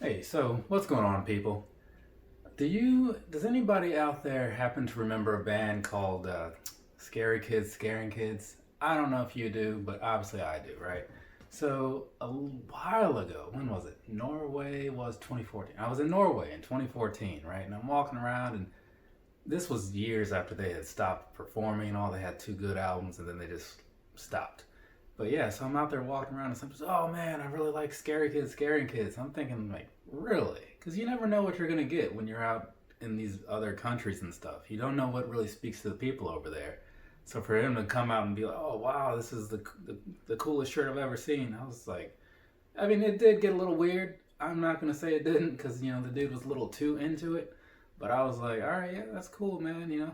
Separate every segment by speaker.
Speaker 1: Hey, so what's going on, people? Does anybody out there happen to remember a band called Scary Kids, Scaring Kids? I don't know if you do, but obviously I do, right? So a while ago, when was it? Norway was 2014. I was in Norway in 2014, right? And I'm walking around, and this was years after they had stopped performing and all. They had two good albums, and then they just stopped. But yeah, so I'm out there walking around and someone's, oh man, I really like Scary Kids, Scaring Kids. I'm thinking, like, really? Because you never know what you're going to get when you're out in these other countries and stuff. You don't know what really speaks to the people over there. So for him to come out and be like, oh wow, this is the coolest shirt I've ever seen, I was like, I mean, it did get a little weird. I'm not going to say it didn't because, the dude was a little too into it. But I was like, all right, yeah, that's cool, man.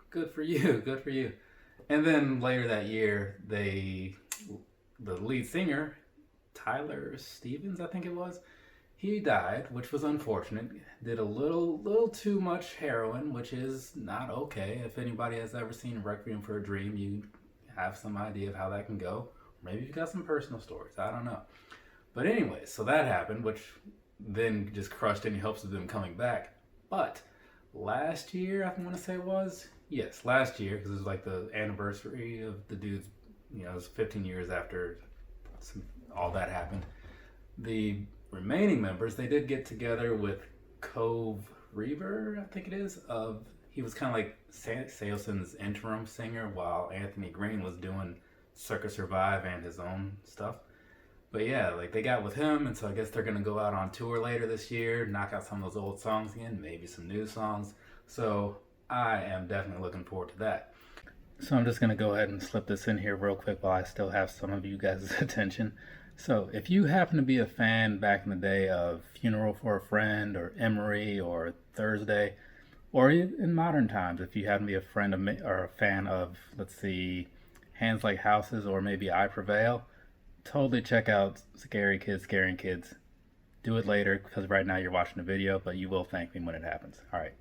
Speaker 1: Good for you, good for you. And then later that year, the lead singer, Tyler Stevens, I think it was, he died, which was unfortunate. Did a little too much heroin, which is not okay. If anybody has ever seen Requiem for a Dream, you have some idea of how that can go. Maybe you've got some personal stories. I don't know. But anyway, so that happened, which then just crushed any hopes of them coming back. But last year, I want to say it was, yes, last year, because it was like the anniversary of the dude's, it was 15 years after all that happened. The remaining members, they did get together with Cove Reaver, I think it is, of he was kind of like Saosin's interim singer while Anthony Green was doing Circus Survive and his own stuff. But yeah, like they got with him, and so I guess they're gonna go out on tour later this year, knock out some of those old songs again, maybe some new songs. So I am definitely looking forward to that. So I'm just gonna go ahead and slip this in here real quick while I still have some of you guys' attention. So if you happen to be a fan back in the day of Funeral for a Friend or Emery or Thursday, or in modern times, if you happen to be a friend of or a fan of, let's see, Hands Like Houses or maybe I Prevail, totally check out Scary Kids, Scaring Kids. Do it later because right now you're watching the video, but you will thank me when it happens. All right.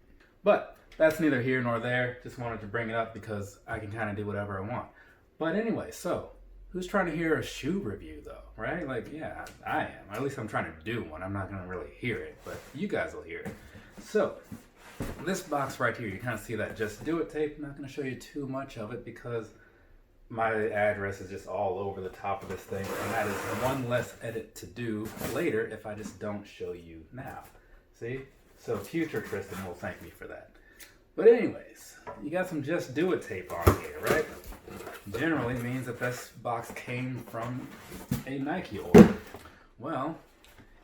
Speaker 1: But that's neither here nor there. Just wanted to bring it up because I can kind of do whatever I want. But anyway, so who's trying to hear a shoe review though, right? Like, yeah, I am. At least I'm trying to do one. I'm not going to really hear it, but you guys will hear it. So this box right here, you kind of see that Just Do It tape. I'm not going to show you too much of it because my address is just all over the top of this thing, and that is one less edit to do later if I just don't show you now. See? So future Tristan will thank me for that. But anyways, you got some Just Do It tape on here, right? Generally means that this box came from a Nike order. Well,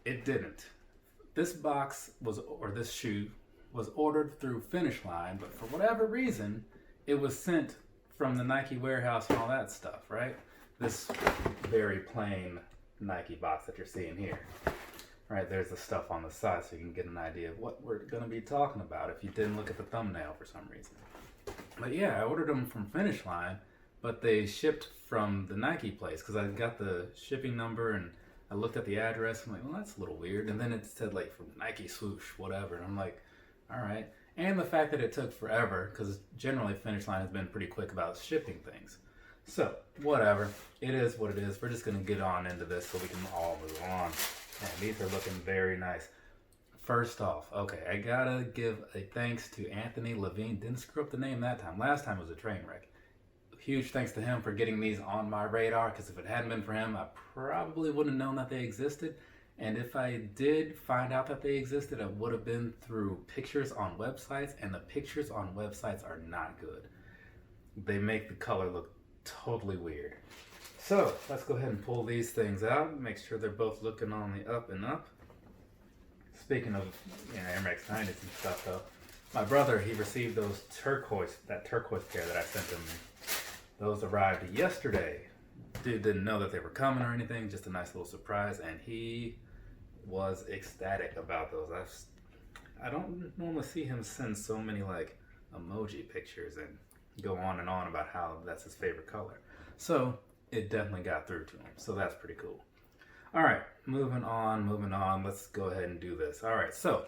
Speaker 1: it didn't. This box was, or this shoe, was ordered through Finish Line, but for whatever reason, it was sent from the Nike warehouse and all that stuff, right? This very plain Nike box that you're seeing here. Right, there's the stuff on the side so you can get an idea of what we're going to be talking about if you didn't look at the thumbnail for some reason. But yeah, I ordered them from Finish Line, but they shipped from the Nike place because I got the shipping number and I looked at the address. I'm like, well, that's a little weird. And then it said like from Nike swoosh, whatever. And I'm like, all right. And the fact that it took forever because generally Finish Line has been pretty quick about shipping things. So whatever, it is what it is. We're just going to get on into this so we can all move on. And these are looking very nice. First off, okay, I gotta give a thanks to Anthony Levine. Didn't screw up the name that time. Last time was a train wreck. Huge thanks to him for getting these on my radar, because if it hadn't been for him, I probably wouldn't have known that they existed. And if I did find out that they existed, it would have been through pictures on websites, and the pictures on websites are not good. They make the color look totally weird. So let's go ahead and pull these things out. Make sure they're both looking on the up and up. Speaking of Air Max 90s and stuff though, my brother, he received that turquoise pair that I sent him. Those arrived yesterday. Dude didn't know that they were coming or anything, just a nice little surprise, and he was ecstatic about those. I don't normally see him send so many like emoji pictures and go on and on about how that's his favorite color. So it definitely got through to him. So that's pretty cool. All right, moving on. Let's go ahead and do this. All right, so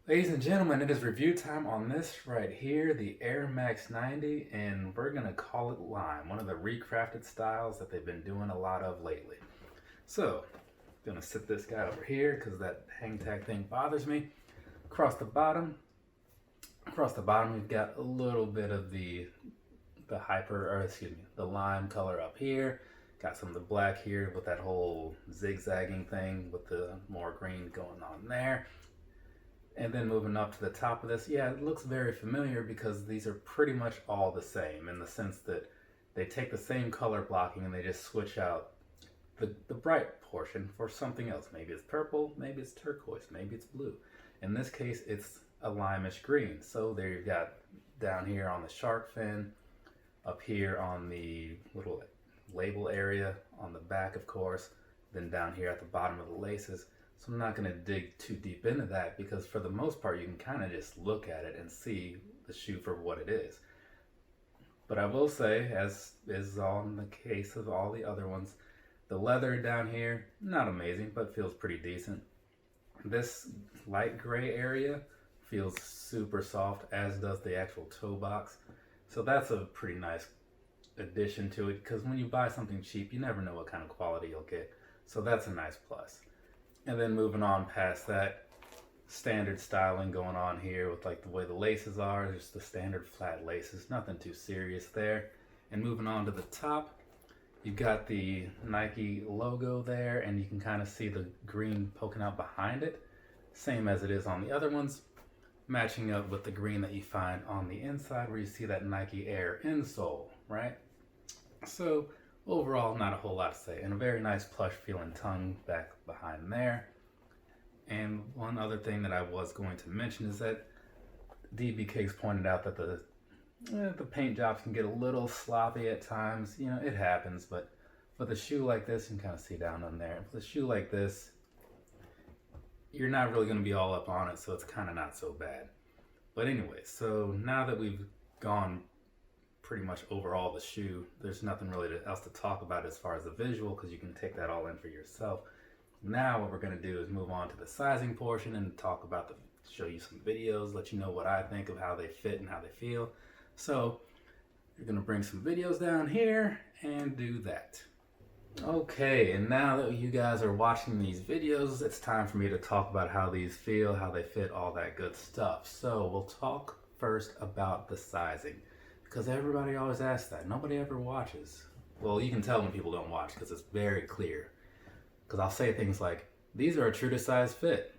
Speaker 1: ladies and gentlemen, it is review time on this right here, the Air Max 90, and we're gonna call it Lime, one of the Recrafted styles that they've been doing a lot of lately. So Gonna sit this guy over here because that hang tag thing bothers me. Across the bottom, we've got a little bit of the the lime color up here. Got some of the black here with that whole zigzagging thing with the more green going on there. And then moving up to the top of this, yeah, it looks very familiar because these are pretty much all the same in the sense that they take the same color blocking and they just switch out the bright portion for something else. Maybe it's purple, maybe it's turquoise, maybe it's blue. In this case, it's a limeish green. So there you've got down here on the shark fin, up here on the little label area on the back, of course, then down here at the bottom of the laces. So I'm not going to dig too deep into that because for the most part you can kind of just look at it and see the shoe for what it is. But I will say, as is on the case of all the other ones, the leather down here, not amazing, but feels pretty decent. This light gray area feels super soft, as does the actual toe box. So that's a pretty nice addition to it because when you buy something cheap, you never know what kind of quality you'll get. So that's a nice plus. And then moving on past that, standard styling going on here with like the way the laces are, just the standard flat laces, nothing too serious there. And moving on to the top, you've got the Nike logo there and you can kind of see the green poking out behind it, same as it is on the other ones, matching up with the green that you find on the inside where you see that Nike Air insole, right? So overall, not a whole lot to say, and a very nice plush feeling tongue back behind there. And one other thing that I was going to mention is that DB Cakes pointed out that the paint jobs can get a little sloppy at times. You know, it happens, but with a shoe like this, you can kind of see down on there. With a shoe like this, you're not really going to be all up on it, so it's kind of not so bad. But anyway, so now that we've gone pretty much overall the shoe, there's nothing really else to talk about as far as the visual because you can take that all in for yourself. Now what we're going to do is move on to the sizing portion and talk about show you some videos, let you know what I think of how they fit and how they feel. So you're going to bring some videos down here and do that. Okay, and now that you guys are watching these videos, it's time for me to talk about how these feel, how they fit, all that good stuff. So we'll talk first about the sizing. Because everybody always asks that. Nobody ever watches. Well, you can tell when people don't watch because it's very clear. Because I'll say things like, these are a true to size fit.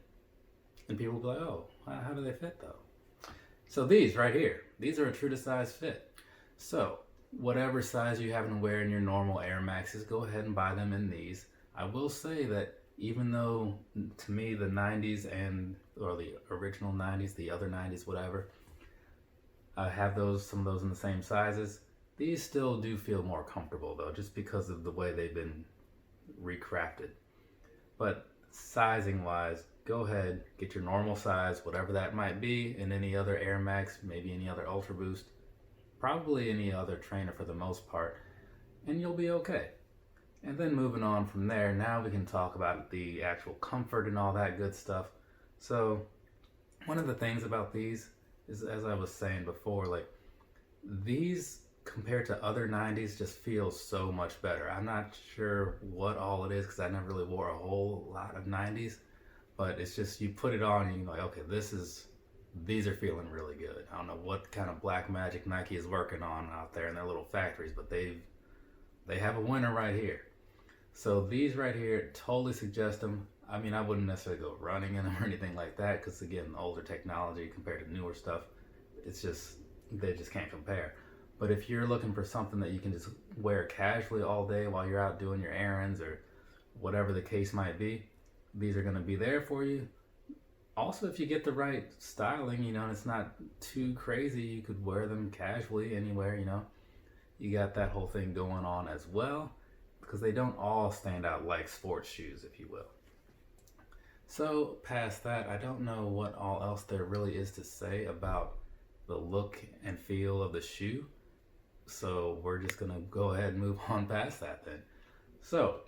Speaker 1: And people will be like, oh, how do they fit though? So these right here, these are a true to size fit. So whatever size you happen to wear in your normal Air Maxes, go ahead and buy them in these. I will say that even though to me the 90s or the original 90s, the other 90s, whatever, I have some of those in the same sizes. These still do feel more comfortable though, just because of the way they've been recrafted. But sizing wise, go ahead, get your normal size, whatever that might be, in any other Air Max, maybe any other Ultra Boost, probably any other trainer for the most part, and you'll be okay. And then moving on from there, now we can talk about the actual comfort and all that good stuff. So one of the things about these is, as I was saying before, like these compared to other 90s just feel so much better. I'm not sure what all it is because I never really wore a whole lot of 90s, but it's just you put it on and you're like, okay, these are feeling really good. I don't know what kind of black magic Nike is working on out there in their little factories, but they have a winner right here. So these right here, totally suggest them. I mean, I wouldn't necessarily go running in them or anything like that because again, older technology compared to newer stuff, they just can't compare. But if you're looking for something that you can just wear casually all day while you're out doing your errands or whatever the case might be, these are going to be there for you. Also, if you get the right styling, you know, and it's not too crazy, you could wear them casually anywhere, you know. You got that whole thing going on as well because they don't all stand out like sports shoes, if you will. So past that, I don't know what all else there really is to say about the look and feel of the shoe. So we're just gonna go ahead and move on past that then. So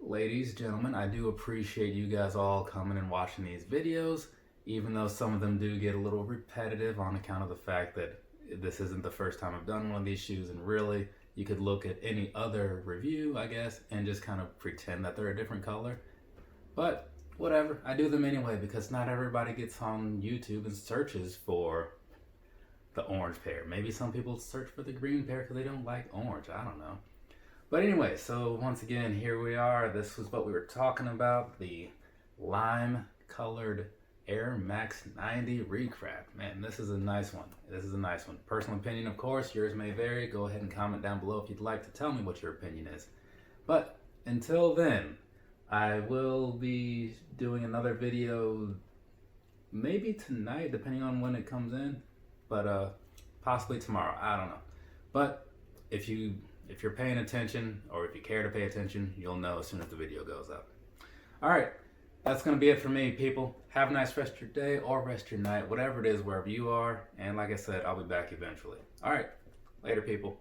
Speaker 1: ladies, gentlemen, I do appreciate you guys all coming and watching these videos, even though some of them do get a little repetitive on account of the fact that this isn't the first time I've done one of these shoes, and really you could look at any other review, I guess, and just kind of pretend that they're a different color. But whatever, I do them anyway because not everybody gets on YouTube and searches for the orange pair. Maybe some people search for the green pair because they don't like orange. I don't know. But anyway, so once again, here we are. This was what we were talking about, the lime colored Air Max 90 Recraft. Man, this is a nice one. This is a nice one. Personal opinion, of course. Yours may vary. Go ahead and comment down below if you'd like to tell me what your opinion is. But until then, I will be doing another video maybe tonight, depending on when it comes in. But possibly tomorrow. I don't know. But if you're paying attention, or if you care to pay attention, you'll know as soon as the video goes up. All right. That's going to be it for me, people. Have a nice rest of your day or rest of your night, whatever it is, wherever you are. And like I said, I'll be back eventually. All right. Later, people.